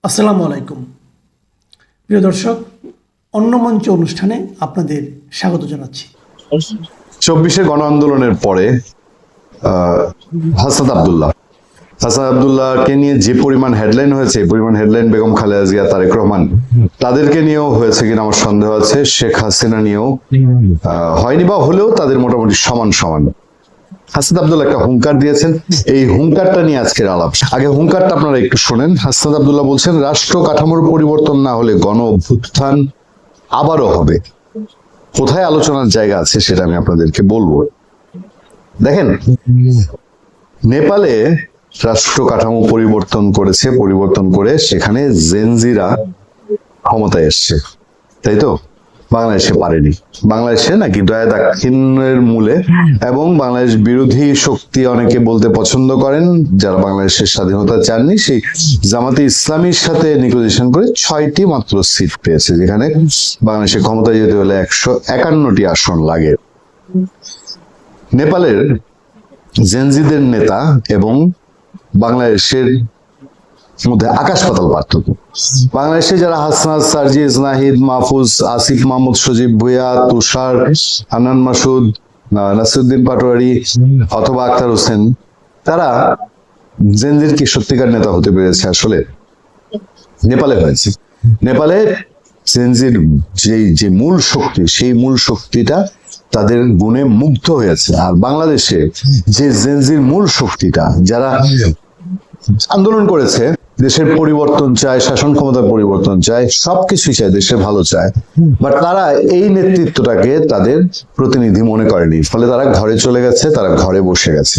আসসালামু আলাইকুম প্রিয় দর্শক, অন্য মঞ্চ অনুষ্ঠানে আপনাদের স্বাগত জানাচ্ছি। 24-এ গণ আন্দোলনের পরে হাসনাত আব্দুল্লাহকে নিয়ে যে পরিমাণ হেডলাইন হয়েছে, এই পরিমাণ হেডলাইন বেগম খালেদা জিয়া, তারেক রহমান তাদেরকে নিয়েও হয়েছে কিনা আমার সন্দেহ আছে। শেখ হাসিনা নিয়েও হয়নি, বা হলেও তাদের মোটামুটি সমান সমান। হাসনাত আব্দুল্লাহ একটা হুঙ্কার দিয়েছেন, এই হুঙ্কারটা নিয়ে আজকের আলাপ। আগে হুঙ্কারটা আপনারা একটু শোনেন। হাসনাত আব্দুল্লাহ বলছেন, রাষ্ট্র কাঠামোর পরিবর্তন না হলে গণ অভ্যুত্থান আবারও হবে। কোথায় আলোচনার জায়গা আছে সেটা আমি আপনাদেরকে বলবো। দেখেন, নেপালে রাষ্ট্র কাঠামো পরিবর্তন করে সেখানে জেনজিরা ক্ষমতায় এসছে, তাই তো? বাংলাদেশে পারেনি। বাংলাদেশে নাকি দয়া দাক্ষিণ্যের মূলে এবং বাংলাদেশ বিরোধী শক্তি অনেকে বলতে পছন্দ করেন, যারা বাংলাদেশের স্বাধীনতা চাননি, সেই জামাতে ইসলামীর সাথে নেগোসিয়েশন করে 6টি মাত্র সিট পেয়েছে, যেখানে বাংলাদেশে ক্ষমতায় যেতে হলে 151টি আসন লাগে। নেপালের জেনজিদের নেতা এবং বাংলাদেশের মধ্যে আকাশ পাতাল পার্থক্য। বাংলাদেশে যারা হাসনাত, সার্জিস, নাহিদ, মাহফুজ, আসিফ মাহমুদ, সজীব ভুঁইয়া, তুষার, হান্নান মাসুদ, নাসিরউদ্দিন পাটোয়ারি অথবা আখতার হোসেন, তারা জেনজির কি সত্যিকার নেতা হতে পেরেছে? আসলে নেপালে হয়েছে। নেপালে জেনজির যে মূল শক্তি, সেই মূল শক্তিটা তাদের গুণে মুগ্ধ হয়েছে। আর বাংলাদেশে যে জেনজির মূল শক্তিটা, যারা আন্দোলন করেছে, দেশের পরিবর্তন চায়, শাসন ক্ষমতার পরিবর্তন চায়, সবকিছুই চায়, দেশের ভালো চায়, বাট তারা এই নেতৃত্বটাকে তাদের প্রতিনিধি মনে করেনি। ফলে তারা ঘরে চলে গেছে, তারা ঘরে বসে গেছে।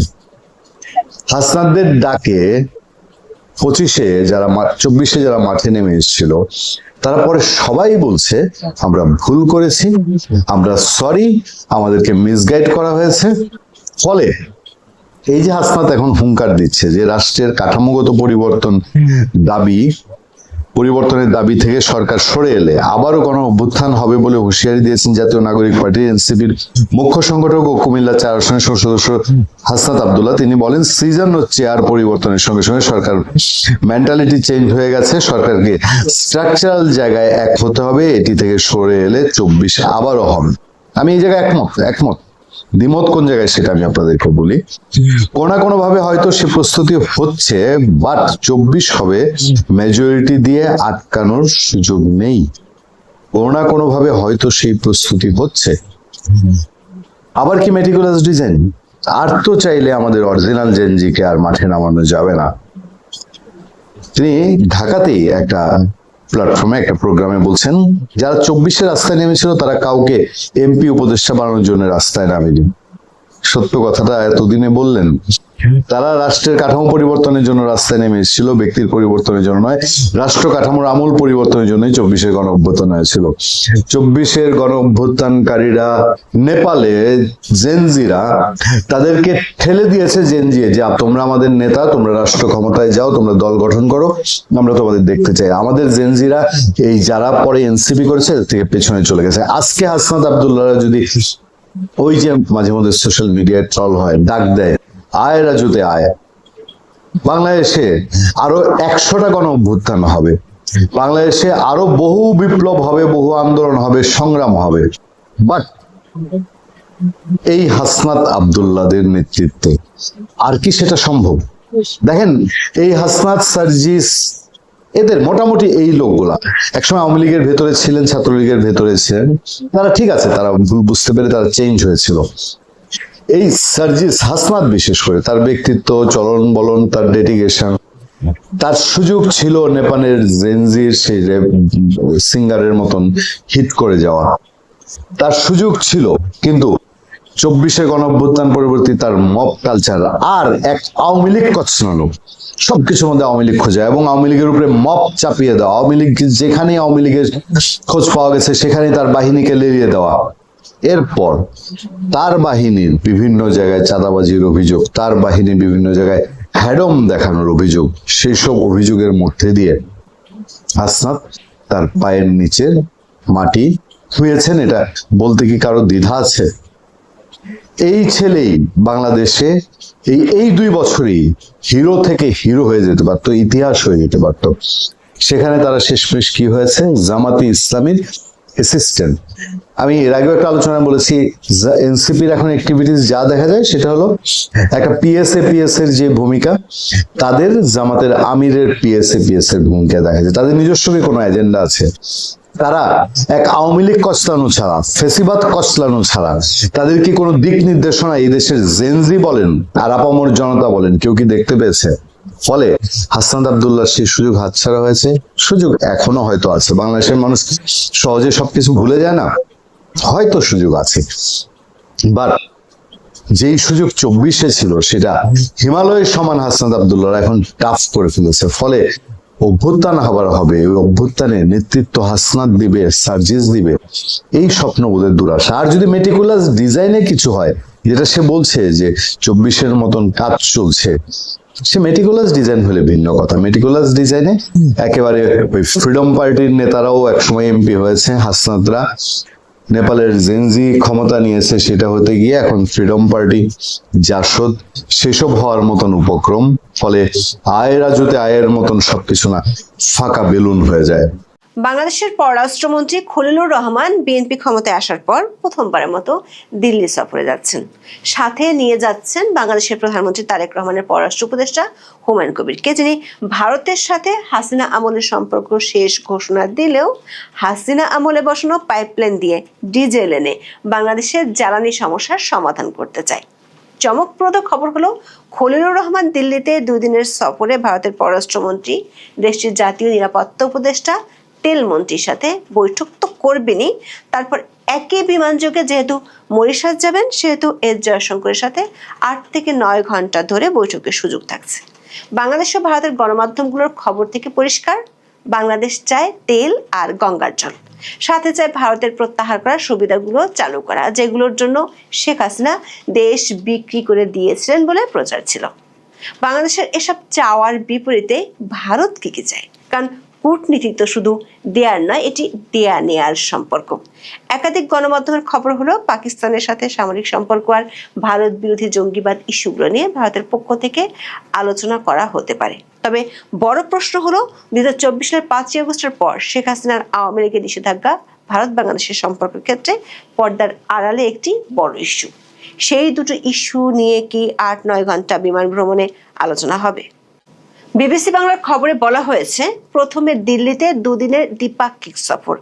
হাসনাতদের ডাকে 25-এ যারা 24-এ যারা মাঠে নেমে এসেছিল, তারা পরে সবাই বলছে আমরা ভুল করেছি, আমরা সরি, আমাদেরকে মিসগাইড করা হয়েছে। ফলে এই যে হাসনাত এখন হুঙ্কার দিচ্ছে যে রাষ্ট্রের কাঠামোগত পরিবর্তনের দাবি থেকে সরকার সরে এলে আবারও গণ অভ্যুত্থান হবে বলে হুঁশিয়ারি দিয়েছেন জাতীয় নাগরিক পার্টি এনসিপির মুখ্য সংগঠক ও কুমিল্লা 4 আসনের সংসদ সদস্য হাসনাত আব্দুল্লাহ। তিনি বলেন, সিজন হচ্ছে আর পরিবর্তনের সঙ্গে সঙ্গে সরকার মেন্টালিটি চেঞ্জ হয়ে গেছে, সরকারকে স্ট্রাকচারাল জায়গায় এক হতে হবে, এটি থেকে সরে এলে 24 আবারও হবে। আমি এই জায়গায় একমত। দ্বিমত কোন জায়গায় সেটা আমি আপনাদেরকে বলি। কোনো ভাবে হয়তো সে প্রস্তুতি হচ্ছে, বাট 24 হবে মেজরিটি দিয়ে আটকানোর সুযোগ নেই। কোনো ভাবে হয়তো সেই প্রস্তুতি হচ্ছে। আবার কি মেটিকুলাস ডিজাইন? আর তো চাইলে আমাদের অরিজিনাল জেনজিকে আর মাঠে নামানো যাবে না। তিনি ঢাকাতেই একটা প্ল্যাটফর্মে একটা প্রোগ্রামে বলছেন, যারা 24-এ রাস্তায় নেমেছিল তারা কাউকে এমপি উপদেষ্টা বানানোর জন্য রাস্তায় নামেনি। সত্য কথাটা এতদিনে বললেন। তারা রাষ্ট্রের কাঠামো পরিবর্তনের জন্য রাস্তায় নেমে এসেছিল, ব্যক্তির পরিবর্তনের জন্য নয়। রাষ্ট্র কাঠামোর আমূল পরিবর্তনের জন্যই 24-এর গণ অভ্যুত্থান হয়েছিল। 24-এর গণ অভ্যুত্থানকারীরা নেপালে জেনজিরা তাদেরকে ঠেলে দিয়েছে যে তোমরা আমাদের নেতা, তোমরা রাষ্ট্র ক্ষমতায় যাও, তোমরা দল গঠন করো, আমরা তোমাদের দেখতে চাই। আমাদের জেনজিরা এই যারা পরে এনসিপি করেছে থেকে পেছনে চলে গেছে। আজকে হাসনাত আব্দুল্লাহ যদি ওই যে মাঝে মধ্যে সোশ্যাল মিডিয়ায় ট্রল হয়, ডাক দেয় আয় রাজুতে আয়, বাংলাদেশে আরো 100টা গণ অভ্যুত্থান হবে, বাংলাদেশে আরো বহু বিপ্লব হবে, বহু আন্দোলন হবে, সংগ্রাম হবে, বাট এই হাসনাত আব্দুল্লাহদের নেতৃত্বে আর কি সেটা সম্ভব? দেখেন, এই হাসনাত, সার্জিস, এদের মোটামুটি এই লোকগুলা একসময় আওয়ামী লীগের ভেতরে ছিলেন, ছাত্রলীগের ভেতরে ছিলেন, তারা ঠিক আছে, তারা ভুল বুঝতে পেরে তারা চেঞ্জ হয়েছিল। এই সার্জিস, হাসনাত বিশেষ করে, তার ব্যক্তিত্ব, চলন বলন, তার ডেডিকেশন, তার সুযোগ ছিল নেপালের জেনজির সেই সিঙ্গারের মতন হিট করে যাওয়া, তার সুযোগ ছিল। কিন্তু 24-এ গণ অভ্যুত্থান পরবর্তী তার মব কালচার আর এক আওয়ামী লীগ কচলানো, সবকিছুর মধ্যে আওয়ামী লীগ খোঁজা এবং আওয়ামী লীগের উপরে মব চাপিয়ে দেওয়া, আওয়ামী লীগ যেখানে আওয়ামী লীগের খোঁজ পাওয়া গেছে সেখানে তার বাহিনীকে লেলিয়ে দেওয়া। এরপর তার বাহিনীর বিভিন্ন জায়গায় চাঁদাবাজির অভিযোগ, তার বাহিনীর বিভিন্ন জায়গায় হ্যাডম দেখানোর অভিযোগ, সেই সব অভিযোগের মধ্যে দিয়ে হাসনাত তার পায়ের নিচে মাটি ছুঁয়েছেন। এটা বলতে কি কারো দ্বিধা আছে? এই ছেলেই বাংলাদেশে এই 2 বছরই হিরো থেকে হিরো হয়ে যেতে পারতো, ইতিহাস হয়ে যেতে পারতো। সেখানে তারা শেষমেশ কি হয়েছে, জামাতে ইসলামীর অ্যাসিস্ট্যান্ট। আমি এর আগেও একটা আলোচনায় বলেছি, এনসিপির এখন অ্যাক্টিভিটিস যা দেখা যায় সেটা হলো একটা পিএস এর যে ভূমিকা, তাদের জামাতের আমিরের পিএস এর ভূমিকা দেখা যায়। তাদের নিজস্ব কোনো এজেন্ডা আছে। তারা এক আওয়ামী লীগ কচলানো ছাড়া, ফেসিবাদ কচলানো ছাড়া তাদের কি কোনো দিক নির্দেশনা এই দেশের জেনজি বলেন আর আপামর জনতা বলেন কেউ কি দেখতে পেয়েছে? ফলে হাসনাত আব্দুল্লাহ সেই সুযোগ হাতছাড়া হয়েছে। সুযোগ এখনো হয়তো আছে, বাংলাদেশের মানুষ সহজে সবকিছু ভুলে যায় না, হয়তো সুযোগ আছে, বাট যেই সুযোগ 24-এ ছিল সেটা হিমালয়ের সমান হাসনাত আব্দুল্লাহ এখন টাফ করে ফেলেছে। ফলে অভ্যুত্থান হবে, ওই অভ্যুত্থানে নেতৃত্ব হাসনাত দিবে, সার্জিস দিবে, এই স্বপ্ন ওদের দুরাশা। আর যদি মেটিকুলাস ডিজাইনে কিছু হয়, যেটা সে বলছে যে 24-এর মতন কাজ চলছে, সে মেটিকুলাস ডিজাইন হলে ভিন্ন কথা। মেটিকুলাস ডিজাইনে একেবারে ওই ফ্রিডম পার্টির নেতারাও একসময় এমপি হয়েছে, হাসনাতরা নেপালের জেনজি ক্ষমতা নিয়েছে, সেটা হতে গিয়ে এখন ফ্রিডম পার্টি, জাসদ, সেসব হওয়ার মতন উপক্রম। ফলে আয়ের রাজুতে আয়ের মতন সবকিছু না, ফাঁকা বেলুন হয়ে যায়। বাংলাদেশের পররাষ্ট্রমন্ত্রী খলিলুর রহমান বিএনপি ক্ষমতায় আসার পর প্রথমবারের মতো দিল্লি সফরে যাচ্ছেন। সাথে নিয়ে যাচ্ছেন বাংলাদেশের প্রধানমন্ত্রী তারেক রহমানের পররাষ্ট্র উপদেষ্টা হুমায়ুন কবিরকে, যিনি ভারতের সাথে হাসিনা আমলের সম্পর্ক শেষ ঘোষণা দিলেও হাসিনা আমলে বসানো পাইপলাইন দিয়ে ডিজেল এনে বাংলাদেশের জ্বালানি সমস্যার সমাধান করতে চায়। চমকপ্রদ খবর হলো, খলিলুর রহমান দিল্লিতে 2 দিনের সফরে ভারতের পররাষ্ট্রমন্ত্রী, দেশটির জাতীয় নিরাপত্তা উপদেষ্টা, তেল মন্ত্রীর সাথে বৈঠক তো করবেনই, তারপর একই বিমানযোগে যেহেতু মরিশাস যাবেন, সেহেতু এস জয়শঙ্করের সাথে 8 থেকে 9 ঘন্টা ধরে বৈঠকের সুযোগ থাকছে। বাংলাদেশ ও ভারতের গণমাধ্যমগুলোর খবর থেকে পরিষ্কার, বাংলাদেশ চায় তেল আর গঙ্গার জল, সাথে চায় ভারতের প্রত্যাহার করার সুবিধাগুলো চালু করা, যেগুলোর জন্য শেখ হাসিনা দেশ বিক্রি করে দিয়েছিলেন বলে প্রচার ছিল। বাংলাদেশের এসব চাওয়ার বিপরীতে ভারত কি চায়? কারণ কূটনীতি তো শুধু দেয়ার নয়, এটি দেয়া নেয়ার সম্পর্ক। একাধিক গণমাধ্যমের খবর হলো, পাকিস্তানের সাথে সামরিক সম্পর্ক আর ভারত বিরোধী জঙ্গিবাদ ইস্যুগুলো নিয়ে ভারতের পক্ষ থেকে আলোচনা করা হতে পারে। তবে বড় প্রশ্ন হলো, 2024 সালের 5ই আগস্টের পর শেখ হাসিনার আওয়ামী লীগের নিষেধাজ্ঞা ভারত বাংলাদেশের সম্পর্কের ক্ষেত্রে পর্দার আড়ালে একটি বড় ইস্যু। সেই দুটো ইস্যু নিয়ে কি 8-9 ঘন্টা বিমান ভ্রমণে আলোচনা হবে? বিবিসি বাংলার খবরে বলা হয়েছে, প্রথমে দিল্লিতে 2 দিনের দ্বিপাক্ষিক সফর,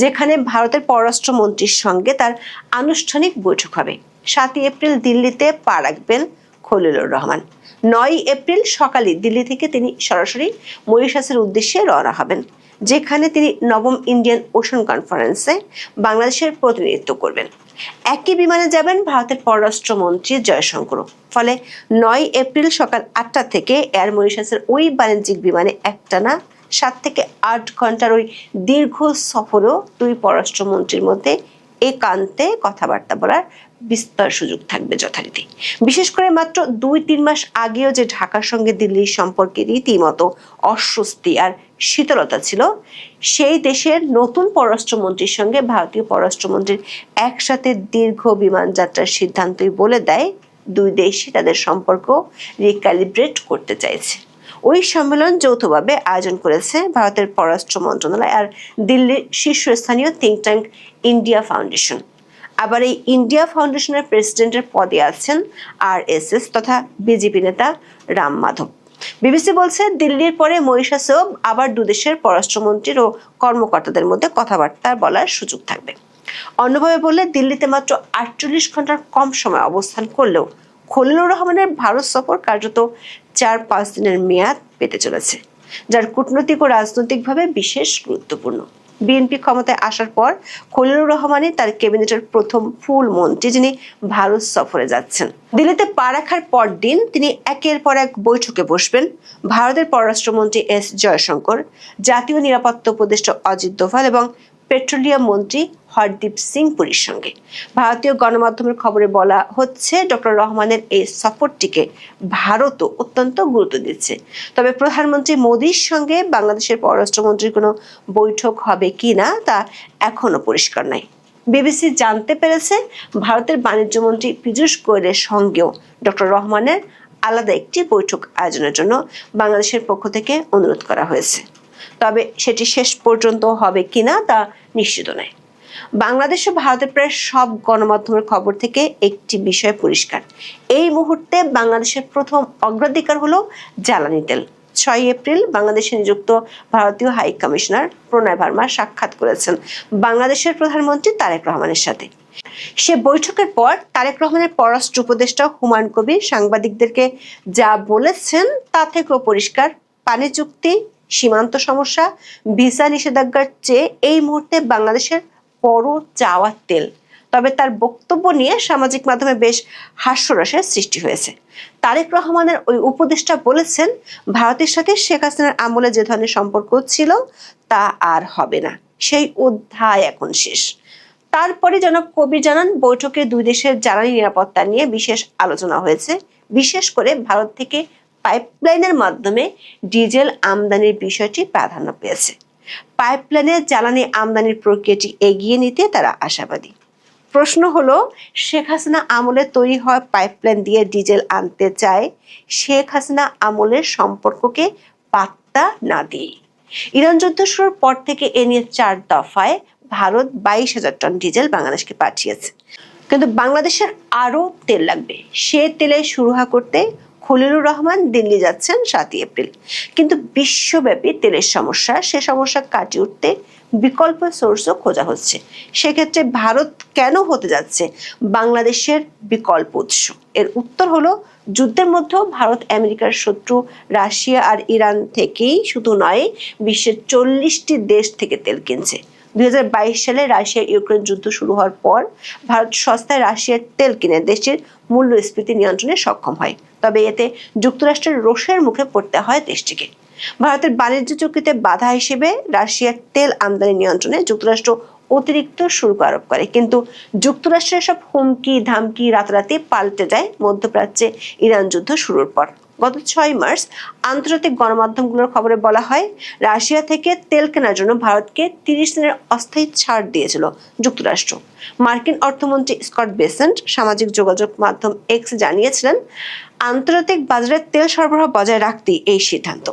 যেখানে ভারতের পররাষ্ট্রমন্ত্রীর সঙ্গে তার আনুষ্ঠানিক বৈঠক হবে। 7ই এপ্রিল দিল্লিতে পা রাখবেন খলিলুর রহমান। 9ই এপ্রিল সকালে দিল্লি থেকে তিনি সরাসরি মরিশাসের উদ্দেশ্যে রওনা হবেন, যেখানে তিনি 9ম ইন্ডিয়ান ওশান কনফারেন্সে বাংলাদেশের প্রতিনিধিত্ব করবেন। একই বিমানে যাবেন ভারতের পররাষ্ট্রমন্ত্রী জয়শঙ্কর। ফলে 9 এপ্রিল সকাল 8টা থেকে এয়ার মরিশাসের ওই বাণিজ্যিক বিমানে একটানা 7 থেকে 8 ঘন্টার ওই দীর্ঘ সফরও 2 পররাষ্ট্রমন্ত্রীর মধ্যে একান্তে কথাবার্তা বলার বিস্তর সুযোগ থাকবে যথারীতি। বিশেষ করে মাত্র 2-3 মাস আগেও যে ঢাকার সঙ্গে দিল্লির সম্পর্কে রীতিমতো অস্বস্তি আর শীতলতা ছিল, সেই দেশের নতুন পররাষ্ট্রমন্ত্রীর সঙ্গে ভারতীয় পররাষ্ট্রমন্ত্রীর একসাথে দীর্ঘ বিমান যাত্রার সিদ্ধান্তই বলে দেয় 2 দেশই তাদের সম্পর্ক রিক্যালিব্রেট করতে চাইছে। ওই সম্মেলন যৌথভাবে আয়োজন করেছে ভারতের পররাষ্ট্র মন্ত্রণালয় আর দিল্লির শীর্ষস্থানীয় থিঙ্ক ট্যাঙ্ক ইন্ডিয়া ফাউন্ডেশন। আবার এই ইন্ডিয়া ফাউন্ডেশনের প্রেসিডেন্টের পদে আছেন আরএসএস তথা বিজেপি নেতা রাম মাধব। বিবিসি বলছে, দিল্লির পরে মরিশাসেও আবার 2 দেশের পররাষ্ট্রমন্ত্রীর ও কর্মকর্তাদের মধ্যে কথাবার্তা বলার সুযোগ থাকবে। অন্যভাবে বললে, দিল্লিতে মাত্র 48 ঘন্টার কম সময় অবস্থান করলেও খলিলুর রহমানের ভারত সফর কার্যত 4-5 দিনের মেয়াদ পেতে চলেছে, যার কূটনৈতিক ও রাজনৈতিকভাবে বিশেষ গুরুত্বপূর্ণ। বিএনপি ক্ষমতায় আসার পর খলিলুর রহমানই তার ক্যাবিনেটের প্রথম ফুল মন্ত্রী, যিনি ভারত সফরে যাচ্ছেন। দিল্লিতে পা রাখার পর দিন তিনি একের পর এক বৈঠকে বসবেন ভারতের পররাষ্ট্রমন্ত্রী এস জয়শঙ্কর, জাতীয় নিরাপত্তা উপদেষ্টা অজিত দোভাল এবং পেট্রোলিয়াম মন্ত্রী হরদীপ সিং পুরীর সঙ্গে। ভারতীয় গণমাধ্যমের খবরে বলা হচ্ছে, ডক্টর রহমানের এই সফরটিকে ভারতও অত্যন্ত গুরুত্ব দিচ্ছে। তবে প্রধানমন্ত্রী মোদীর সঙ্গে বাংলাদেশের পররাষ্ট্রমন্ত্রীর কোনো বৈঠক হবে কি না তা এখনো পরিষ্কার নয়। বিবিসি জানতে পেরেছে, ভারতের বাণিজ্যমন্ত্রী পীযূষ গোয়েলের সঙ্গেও ডক্টর রহমানের আলাদা একটি বৈঠক আয়োজনের জন্য বাংলাদেশের পক্ষ থেকে অনুরোধ করা হয়েছে। তবে সেটি শেষ পর্যন্ত হবে কিনা তা নিশ্চিত নয়। বাংলাদেশ ও ভারতের প্রায় সব গণমাধ্যমের খবর থেকে একটি বিষয় পরিষ্কার, এই মুহূর্তে বাংলাদেশের প্রথম অগ্রাধিকার হলো জ্বালানি তেল। 6 এপ্রিল বাংলাদেশে নিযুক্ত ভারতীয় হাই কমিশনার প্রণয় ভার্মা সাক্ষাৎ করেছেন বাংলাদেশের প্রধানমন্ত্রী তারেক রহমানের সাথে। সে বৈঠকের পর তারেক রহমানের পররাষ্ট্র উপদেষ্টা হুমায়ুন কবির সাংবাদিকদেরকে যা বলেছেন তা থেকেও পরিষ্কার, পানি চুক্তি, সীমান্ত সমস্যা, ভিসা নিষেধাজ্ঞার চেয়ে এই মুহূর্তে বাংলাদেশের বড় চাওয়া তেল। তবে তার বক্তব্য নিয়ে সামাজিক মাধ্যমে বেশ হাস্যরসের সৃষ্টি হয়েছে। তারেক রহমানের ওই উপদেষ্টা বলেছেন, ভারতের সাথে শেখ হাসিনার আমলে যে ধরনের সম্পর্ক ছিল তা আর হবে না, সেই অধ্যায় এখন শেষ। তারপরে জনাব কবির জানান, বৈঠকে দুই দেশের জ্বালানি নিরাপত্তা নিয়ে বিশেষ আলোচনা হয়েছে। বিশেষ করে ভারত থেকে পাইপলাইনের মাধ্যমে ডিজেল আমদানির বিষয়টি প্রাধান্য পেয়েছে। পাইপলাইনের জ্বালানি আমদানির প্রক্রিয়াটি এগিয়ে নিতে তারা আশাবাদী। প্রশ্ন হলো, শেখ হাসিনা আমলে তৈরি হওয়া পাইপলাইন দিয়ে ডিজেল আনতে চায় শেখ হাসিনা আমলের সম্পর্ককে পাত্তা না দিয়ে। ইরান যুদ্ধ শুরুর পর থেকে এ নিয়ে 4 দফায় ভারত 22,000 টন ডিজেল বাংলাদেশকে পাঠিয়েছে, কিন্তু বাংলাদেশের আরো তেল লাগবে। সে তেলে সুরাহা করতে খলিলুর রহমান দিল্লি যাচ্ছেন 7 এপ্রিল। কিন্তু বিশ্বব্যাপী তেলের সমস্যা, সে সমস্যা কাটিয়ে উঠতে বিকল্প সোর্সও খোঁজা হচ্ছে। সেক্ষেত্রে ভারত কেন হতে যাচ্ছে বাংলাদেশের বিকল্প উৎস? এর উত্তর হলো, যুদ্ধের মধ্যেও ভারত আমেরিকার শত্রু রাশিয়া আর ইরান থেকেই শুধু নয়, বিশ্বের 40টি দেশ থেকে তেল কিনছে। 2022 সালে রাশিয়া ইউক্রেন যুদ্ধ শুরু হওয়ার পর ভারত সস্তায় রাশিয়ার তেল কিনে দেশটির মূল্যস্ফীতি নিয়ন্ত্রণে সক্ষম হয়। তবে এতে যুক্তরাষ্ট্রের রোষের মুখে পড়তে হয় দেশটিকে। ভারতের বাণিজ্য চুক্তিতে বাধা হিসেবে রাশিয়ার তেল আমদানি নিয়ন্ত্রণে যুক্তরাষ্ট্র অতিরিক্ত শুল্ক আরোপ করে, কিন্তু যুক্তরাষ্ট্রের সব হুমকি ধামকি রাতারাতি পাল্টে যায় মধ্যপ্রাচ্যে ইরান যুদ্ধ শুরুর পর। গত 6 মার্চ আন্তর্জাতিক গণমাধ্যমগুলোর খবরে বলা হয়, রাশিয়া থেকে তেল কেনার জন্য ভারতকে 30 দিনের অস্থায়ী ছাড় দিয়েছিল যুক্তরাষ্ট্র। মার্কিন অর্থমন্ত্রী স্কট বেসেন্ট সামাজিক যোগাযোগ মাধ্যম এক্স জানিয়েছিলেন, আন্তর্জাতিক বাজারে তেল সরবরাহ বজায় রাখতেই এই সিদ্ধান্ত।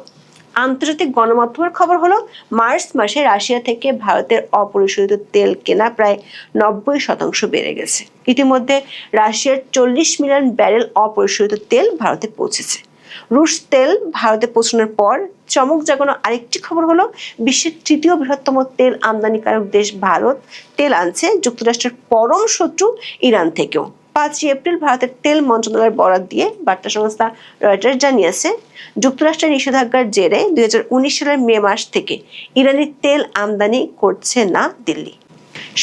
আন্তর্জাতিক গণমাধ্যমের খবর হলো, মার্চ মাসে রাশিয়া থেকে ভারতের অপরিশোধিত তেল কেনা প্রায় 90% বেড়ে গেছে। ইতিমধ্যে রাশিয়ার 40 মিলিয়ন ব্যারেল অপরিশোধিত তেল ভারতে পৌঁছেছে। রুশ তেল ভারতে পৌঁছানোর পর চমক জাগানো আরেকটি খবর হলো, বিশ্বের 3য় বৃহত্তম তেল আমদানিকারক দেশ ভারত তেল আনছে যুক্তরাষ্ট্রের পরম শত্রু ইরান থেকেও। 5 এপ্রিল ভারতের তেল মন্ত্রণালয়ের বরাত দিয়ে বার্তা সংস্থা রয়টার্স জানিয়েছে, যুক্তরাষ্ট্রের নিষেধাজ্ঞার জেরে 2019 সালের মে মাস থেকে ইরানি তেল আমদানি করছে না দিল্লি।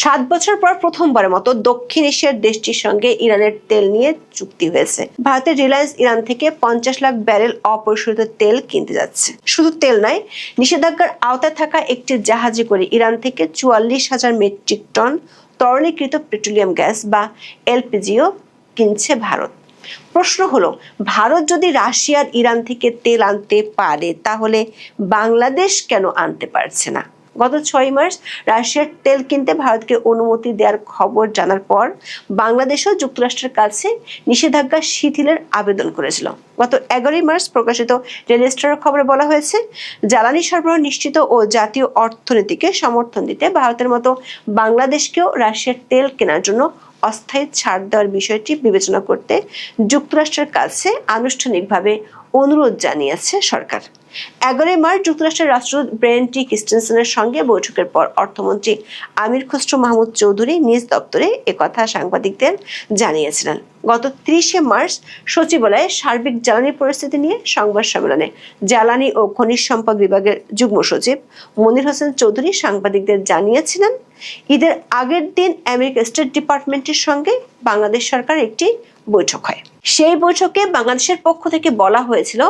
7 বছর পর প্রথমবারের মতো দক্ষিণ এশিয়ার দেশটির সঙ্গে ইরানের তেল নিয়ে চুক্তি হয়েছে। ভারতের রিলায়েন্স ইরান থেকে 50 লাখ ব্যারেল অপরিশোধিত তেল কিনতে যাচ্ছে। শুধু তেল নয়, নিষেধাজ্ঞার আওতায় থাকা একটি জাহাজে করে ইরান থেকে 44,000 মেট্রিক টন তরলীকৃত পেট্রোলিয়াম গ্যাস বা এলপিজিও কিনছে ভারত। প্রশ্ন হলো, ভারত যদি রাশিয়ার ইরান থেকে তেল আনতে পারে, তাহলে বাংলাদেশ কেন আনতে পারছে না? গত 6 মার্চ রাশিয়ার তেল কিনতে ভারতকে অনুমতি দেওয়ার খবর জানার পর বাংলাদেশও যুক্তরাষ্ট্রের কাছে নিষেধাজ্ঞা শিথিলের আবেদন করেছিল। গত 11 মার্চ প্রকাশিত ডেইলি স্টারের খবরে বলা হয়েছে, জ্বালানি সরবরাহ নিশ্চিত ও জাতীয় অর্থনীতিকে সমর্থন দিতে ভারতের মতো বাংলাদেশকেও রাশিয়ার তেল কেনার জন্য অস্থায়ী ছাড় দেওয়ার বিষয়টি বিবেচনা করতে যুক্তরাষ্ট্রের কাছে আনুষ্ঠানিকভাবে অনুরোধ জানিয়েছে সরকার। 11 মার্চ যুক্তরাষ্ট্রের রাষ্ট্রদূত ব্রেন টি কিস্টেনসনের সঙ্গে বৈঠকের পর অর্থমন্ত্রী আমির খসরু মাহমুদ চৌধুরী নিজ দপ্তরে একথা সাংবাদিকদের জানিয়েছিলেন। গত 30 মার্চ সচিবালয়ে সার্বিক জ্বালানি পরিস্থিতি নিয়ে সংবাদ সম্মেলনে জ্বালানি ও খনিজ সম্পদ বিভাগের যুগ্ম সচিব মনির হোসেন চৌধুরী সাংবাদিকদের জানিয়েছিলেন, ঈদের আগের দিন আমেরিকা স্টেট ডিপার্টমেন্টের সঙ্গে বাংলাদেশ সরকার একটি বৈঠক হয়। সেই বৈঠকে বাংলাদেশের পক্ষ থেকে বলা হয়েছিল,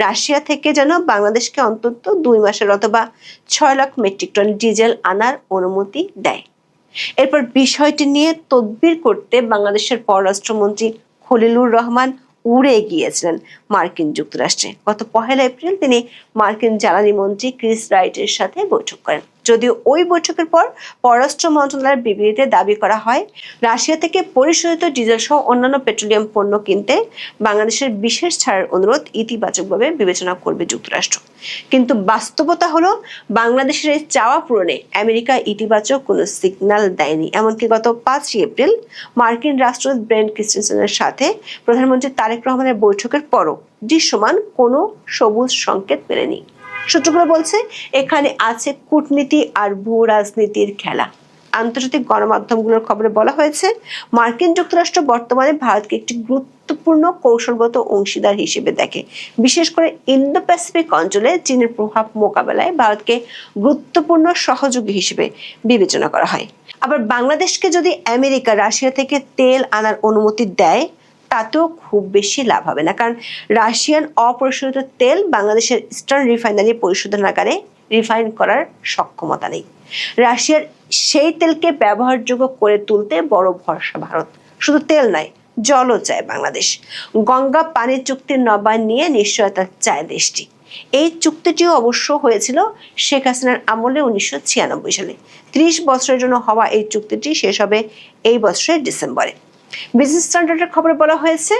রাশিয়া থেকে যেন বাংলাদেশকে অন্তত 2 মাসের অথবা 6 লাখ মেট্রিক টন ডিজেল আনার অনুমতি দেয়। এরপর বিষয়টি নিয়ে তদবির করতে বাংলাদেশের পররাষ্ট্রমন্ত্রী খলিলুর রহমান উড়ে গিয়েছিলেন মার্কিন যুক্তরাষ্ট্রে। গত 1 এপ্রিল তিনি মার্কিন জ্বালানি মন্ত্রী ক্রিস রাইটের সাথে বৈঠক করেন। যদিও ওই বৈঠকের পর পররাষ্ট্র মন্ত্রণালয়ের বিবৃতিতে দাবি করা হয়, রাশিয়া থেকে পরিশোধিত ডিজেল সহ অন্যান্য পেট্রোলিয়াম পণ্য কিনতে বাংলাদেশের বিশেষ ছাড়ের অনুরোধ ইতিবাচকভাবে বিবেচনা করবে যুক্তরাষ্ট্র। কিন্তু বাস্তবতা হলো, বাংলাদেশের এই চাওয়া পূরণে আমেরিকা ইতিবাচক কোনো সিগন্যাল দেয়নি। এমনকি গত 5 এপ্রিল মার্কিন রাষ্ট্রদূত ব্রেন্ট ক্রিস্টেনসেনের সাথে প্রধানমন্ত্রী তারেক রহমানের বৈঠকের পরও দৃশ্যমান কোনো সবুজ সংকেত মেলেনি। সূত্রগুলো বলছে, এখানে আছে কূটনীতি আর ভূ রাজনীতির খেলা। আন্তর্জাতিক গণমাধ্যমগুলোর খবরে বলা হয়েছে, মার্কিন যুক্তরাষ্ট্র বর্তমানে ভারতকে একটি গুরুত্বপূর্ণ কৌশলগত অংশীদার হিসেবে দেখে। বিশেষ করে ইন্দো প্যাসিফিক অঞ্চলে চীনের প্রভাব মোকাবেলায় ভারতকে গুরুত্বপূর্ণ সহযোগী হিসেবে বিবেচনা করা হয়। আবার বাংলাদেশকে যদি আমেরিকা রাশিয়া থেকে তেল আনার অনুমতি দেয়, তাতেও খুব বেশি লাভ হবে না, কারণ রাশিয়ান অপরিশোধিত তেল বাংলাদেশের ইস্টার্ন রিফাইনারি পরিশোধনাগারে রিফাইন করার সক্ষমতা নেই। রাশিয়ার সেই তেলকে ব্যবহারযোগ্য করে তুলতে বড় ভরসা ভারত। শুধু তেল নয়, জলও চায় বাংলাদেশ। গঙ্গা পানি চুক্তির নবায়ন নিয়ে নিশ্চয়তা চায় দেশটি। এই চুক্তিটিও অবশ্য হয়েছিল শেখ হাসিনার আমলে 1996 সালে। 30 বছরের জন্য হওয়া এই চুক্তিটি শেষ হবে এই বছরের ডিসেম্বরে। বিজনেস স্ট্যান্ডার্ডের খবরে বলা হয়েছে,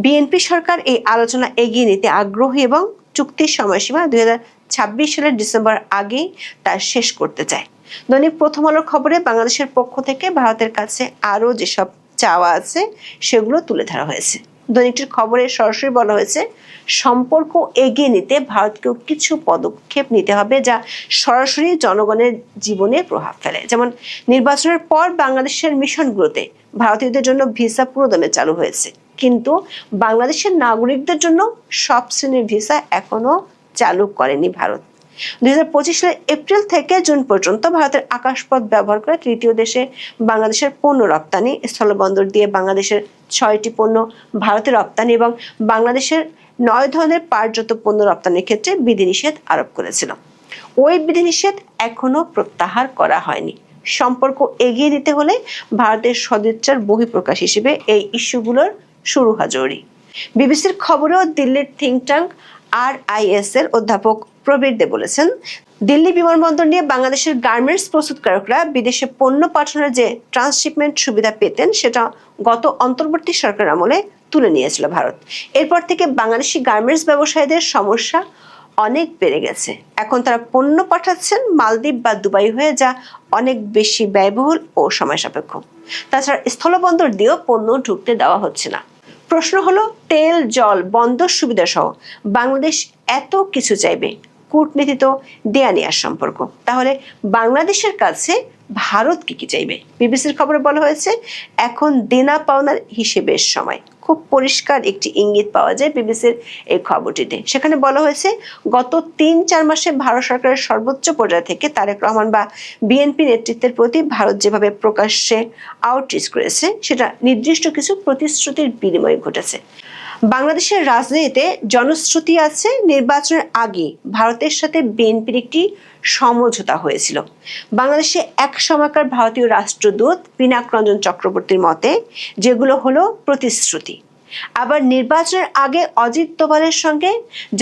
বিএনপি সরকার এই আলোচনা এগিয়ে নিতে আগ্রহী এবং চুক্তির সময়সীমা 2026 সালের ডিসেম্বর আগেই তা শেষ করতে চায়। দৈনিক প্রথম আলোর খবরে বাংলাদেশের পক্ষ থেকে ভারতের কাছে আরও যেসব চাওয়া আছে সেগুলো তুলে ধরা হয়েছে। দৈনিকটির খবরে সরাসরি বলা হয়েছে, সম্পর্ক এগিয়ে নিতে ভারতকেও কিছু পদক্ষেপ নিতে হবে যা সরাসরি জনগণের জীবনে প্রভাব ফেলে। যেমন নির্বাচনের পর বাংলাদেশের মিশনগুলোতে ভারতীয়দের জন্য ভিসা পুরোদমে চালু হয়েছে, কিন্তু বাংলাদেশের নাগরিকদের জন্য সব শ্রেণীর ভিসা এখনো চালু করেনি ভারত। 2025 সালের এপ্রিল থেকে জুন পর্যন্ত ভারতের আকাশপথ ব্যবহার করে তৃতীয় দেশে বাংলাদেশের পণ্য রপ্তানি, স্থলবন্দর দিয়ে বাংলাদেশের 6টি পণ্য ভারতে রপ্তানি এবং বাংলাদেশের 9 ধরনের পাটজাত পণ্য রপ্তানির ক্ষেত্রে বিধিনিষেধ আরোপ করেছিল। ওই বিধিনিষেধ এখনো প্রত্যাহার করা হয়নি। সম্পর্ক এগিয়ে নিতে হলে ভারতের সদিচ্ছার বহিঃপ্রকাশ হিসেবে এই ইস্যুগুলোর শুরু হওয়া জরুরি। বিবিসির খবরেও দিল্লির থিঙ্ক ট্যাঙ্ক RIS এর অধ্যাপক প্রবীর দে বলেছেন, দিল্লি বিমানবন্দর নিয়ে বাংলাদেশের গার্মেন্টস প্রস্তুতকারকরা বিদেশে পণ্য পাঠানোর যে ট্রান্সশিপমেন্ট সুবিধা পেতেন, সেটা গত অন্তর্বর্তী সরকার আমলে তুলে নিয়েছিল ভারত। এরপর থেকে বাংলাদেশি গার্মেন্টস ব্যবসায়ীদের সমস্যা অনেক বেড়ে গেছে। এখন তারা পণ্য পাঠাচ্ছেন মালদ্বীপ বা দুবাই হয়ে, যা অনেক বেশি ব্যয়বহুল ও সময় সাপেক্ষ। তাছাড়া স্থলবন্দর দিয়েও পণ্য ঢুকতে দেওয়া হচ্ছে না। প্রশ্ন হলো, তেল, জল, বন্দর সুবিধা সহ বাংলাদেশ এত কিছু চাইবে, কূটনীতি তো দেয়া নেয়ার সম্পর্ক, তাহলে বাংলাদেশের কাছে ভারত কি চাইবে? বিবিসির খবরে বলা হয়েছে, এখন দেনা পাওনার হিসেবের সময়। খুব পরিষ্কার একটি ইঙ্গিত পাওয়া যায় বিবিসির এই খবরটিতে। সেখানে বলা হয়েছে, গত 3-4 মাসে ভারত সরকারের সর্বোচ্চ পর্যায় থেকে তারেক রহমান বা বিএনপি নেতৃত্বের প্রতি ভারত যেভাবে প্রকাশ্যে আউটরিচ করেছে, সেটা নির্দিষ্ট কিছু প্রতিশ্রুতির বিনিময়ে ঘটেছে। বাংলাদেশের রাজনীতিতে জনশ্রুতি আছে, নির্বাচনের আগে ভারতের সাথে বিএনপির একটি সমঝোতা হয়েছিল। বাংলাদেশে এক সময়কার ভারতীয় রাষ্ট্রদূত পিনাক রঞ্জন চক্রবর্তীর মতে যেগুলো হলো প্রতিশ্রুতি। আবার নির্বাচনের আগে অজিত দোভালের সঙ্গে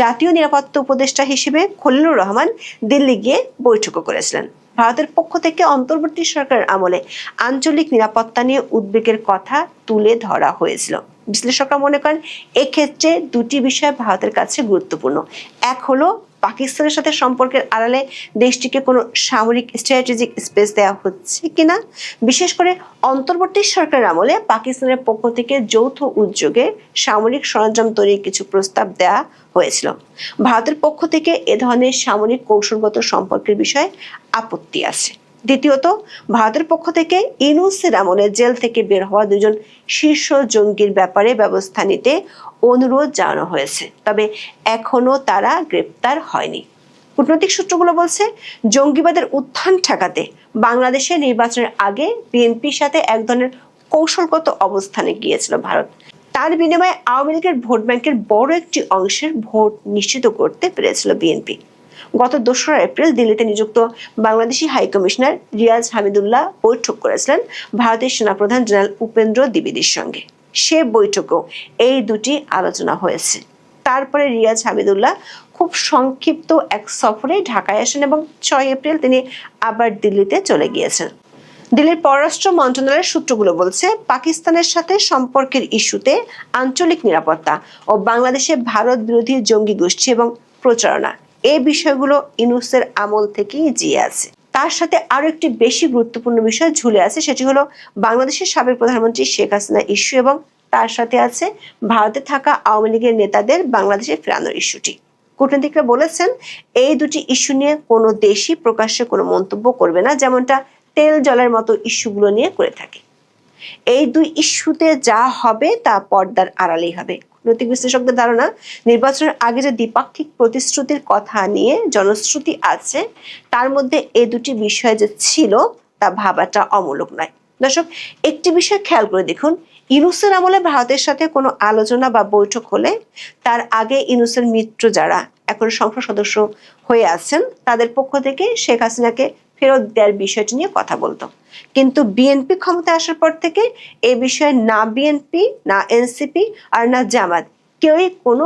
জাতীয় নিরাপত্তা উপদেষ্টা হিসেবে খলিলুর রহমান দিল্লি গিয়ে বৈঠকও করেছিলেন। ভারতের পক্ষ থেকে অন্তর্বর্তী সরকারের আমলে আঞ্চলিক নিরাপত্তা নিয়ে উদ্বেগের কথা তুলে ধরা হয়েছিল। বিশ্লেষকরা মনে করেন, এক্ষেত্রে দুটি বিষয় ভারতের কাছে গুরুত্বপূর্ণ। এক হলো, পাকিস্তানের সাথে সম্পর্কের আড়ালে দেশটিকে কোনো সামরিক স্ট্র্যাটেজিক স্পেস দেওয়া হচ্ছে কিনা। বিশেষ করে অন্তর্বর্তী সরকারের আমলে পাকিস্তানের পক্ষ থেকে যৌথ উদ্যোগে সামরিক সরঞ্জাম তৈরির কিছু প্রস্তাব দেওয়া হয়েছিল। ভারতের পক্ষ থেকে এ ধরনের সামরিক কৌশলগত সম্পর্কের বিষয়ে আপত্তি আছে। দ্বিতীয়ত, ভারতের পক্ষ থেকে ইউনূসের আমলে জেল থেকে বের হওয়া 2জন শীর্ষ জঙ্গির ব্যাপারে ব্যবস্থা নিতে অনুরোধ জানানো হয়েছে, তবে এখনো তারা গ্রেপ্তার হয়নি। কূটনৈতিক সূত্রগুলো বলছে, জঙ্গিবাদের উত্থান ঠেকাতে বাংলাদেশে নির্বাচনের আগে বিএনপির সাথে এক ধরনের কৌশলগত অবস্থানে গিয়েছিল ভারত। তার বিনিময়ে আওয়ামী লীগের ভোট ব্যাংকের বড় একটি অংশের ভোট নিশ্চিত করতে পেরেছিল বিএনপি। গত 2রা এপ্রিল দিল্লিতে নিযুক্ত বাংলাদেশি হাই কমিশনার রিয়াজ হামিদুল্লাহ বৈঠক করেছিলেন ভারতের সেনাপ্রধান জেনারেল উপেন্দ্র দ্বিবেদীর সঙ্গে। সে বৈঠকেও এই দুটি আলোচনা হয়েছে। তারপরে রিয়াজ হামিদুল্লাহ খুব সংক্ষিপ্ত এক সফরে ঢাকায় আসেন এবং 6 এপ্রিল তিনি আবার দিল্লিতে চলে গিয়েছেন। দিল্লির পররাষ্ট্র মন্ত্রণালয়ের সূত্রগুলো বলছে, পাকিস্তানের সাথে সম্পর্কের ইস্যুতে আঞ্চলিক নিরাপত্তা ও বাংলাদেশে ভারত বিরোধী জঙ্গি গোষ্ঠী এবং প্রচারণা, এই বিষয়গুলো ইউনূসের আমল থেকেই জিয়ে আছে। তার সাথে আরো একটি বেশি গুরুত্বপূর্ণ বিষয় ঝুলে আছে, সেটি হলো বাংলাদেশের সাবেক প্রধানমন্ত্রী শেখ হাসিনা ইস্যু এবং তার সাথে আছে ভারতে থাকা আওয়ামী লীগের নেতাদের বাংলাদেশে ফেরানোর ইস্যুটি। কূটনীতিকরা বলেছেন, এই দুটি ইস্যু নিয়ে কোনো দেশই প্রকাশ্যে কোনো মন্তব্য করবে না, যেমনটা তেল জলের মতো ইস্যুগুলো নিয়ে করে থাকে। এই দুই ইস্যুতে যা হবে তা পর্দার আড়ালেই হবে। কূটনৈতিক বিশ্লেষকদের ধারণা, নির্বাচনের আগে যে দ্বিপাক্ষিক প্রতিশ্রুতির কথা নিয়ে জনশ্রুতি আছে, তার মধ্যে এই দুটি বিষয় যে ছিল তা ভাবাটা অমূলক নয়। দর্শক, একটি বিষয় খেয়াল করে দেখুন, ইউনূসের আমলে ভারতের সাথে কোনো আলোচনা বা বৈঠক হলে তার আগে ইউনূসের মিত্র যারা এখন সংসদ সদস্য হয়ে আছেন, তাদের পক্ষ থেকে শেখ হাসিনাকে ফেরত দেওয়ার বিষয়টি নিয়ে কথা বলতো। কিন্তু বিএনপি ক্ষমতায় আসার পর থেকে এ বিষয়ে না বিএনপি, না এনসিপি আর না জামাত কেউই কোনো